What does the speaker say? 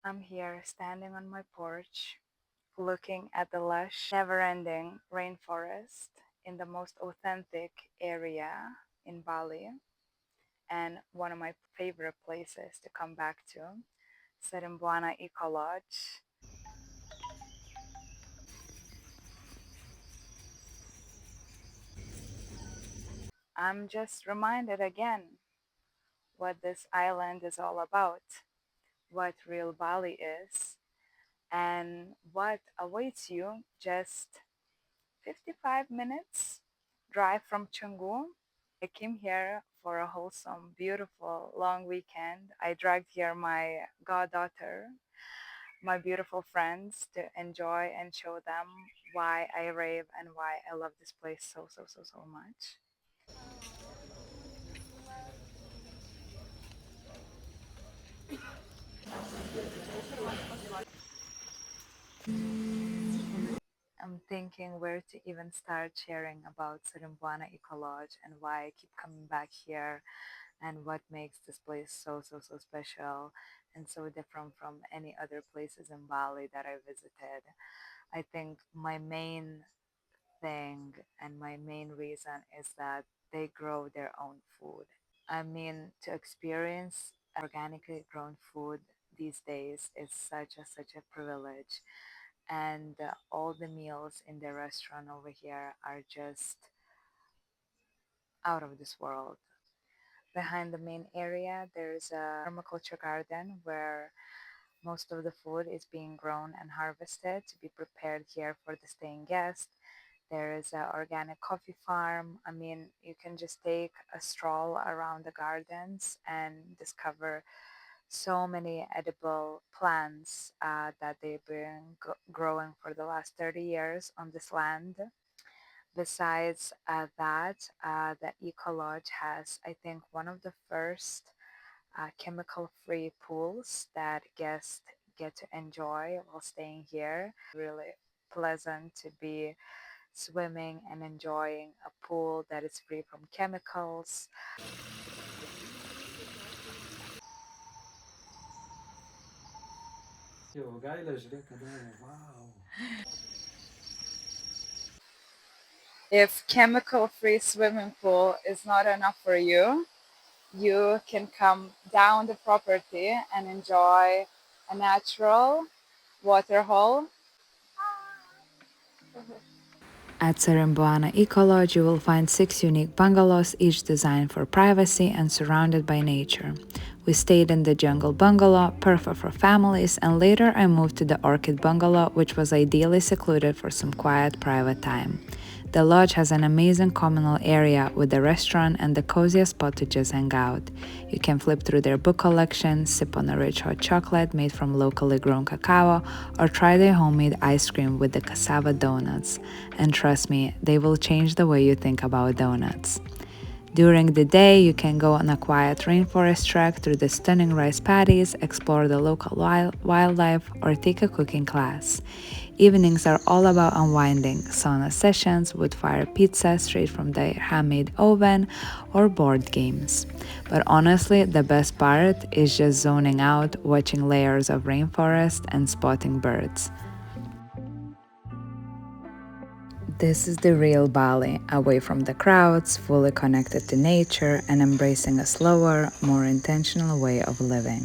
I'm here standing on my porch, looking at the lush, never-ending rainforest in the most authentic area in Bali and one of my favorite places to come back to, Sarinbuana Eco Lodge. I'm just reminded again what this island is all about, what real Bali is, and what awaits you just 55 minutes drive from Canggu. I came here for a wholesome, beautiful, long weekend. I dragged here my goddaughter, my beautiful friends to enjoy and show them why I rave and why I love this place so much. I'm thinking where to even start sharing about Sarimbuana Eco Lodge and why I keep coming back here and what makes this place so special and so different from any other places in Bali that I visited. I think my main thing and my main reason is that they grow their own food. I mean, to experience organically grown food these days is such a privilege, and all the meals in the restaurant over here are just out of this world. Behind the main area, there's a permaculture garden where most of the food is being grown and harvested to be prepared here for the staying guest. There is an organic coffee farm. I mean, you can just take a stroll around the gardens and discover so many edible plants that they've been growing for the last 30 years on this land. Besides the Eco Lodge has, I think, one of the first chemical-free pools that guests get to enjoy while staying here. Really pleasant to be swimming and enjoying a pool that is free from chemicals. Jo, Gaile, žiūrėk, kada, wow. If chemical-free swimming pool is not enough for you, you can come down the property and enjoy a natural waterhole. At Sarinbuana Eco Lodge, you will find 6 unique bungalows, each designed for privacy and surrounded by nature. We stayed in the jungle bungalow, perfect for families, and later I moved to the orchid bungalow, which was ideally secluded for some quiet private time. The lodge has an amazing communal area with a restaurant and the coziest spot to just hang out. You can flip through their book collection, sip on a rich hot chocolate made from locally grown cacao, or try their homemade ice cream with the cassava donuts. And trust me, they will change the way you think about donuts. During the day, you can go on a quiet rainforest trek through the stunning rice paddies, explore the local wildlife, or take a cooking class. Evenings are all about unwinding, sauna sessions, wood fire pizza straight from the handmade oven, or board games. But honestly, the best part is just zoning out, watching layers of rainforest, and spotting birds. This is the real Bali, away from the crowds, fully connected to nature, and embracing a slower, more intentional way of living.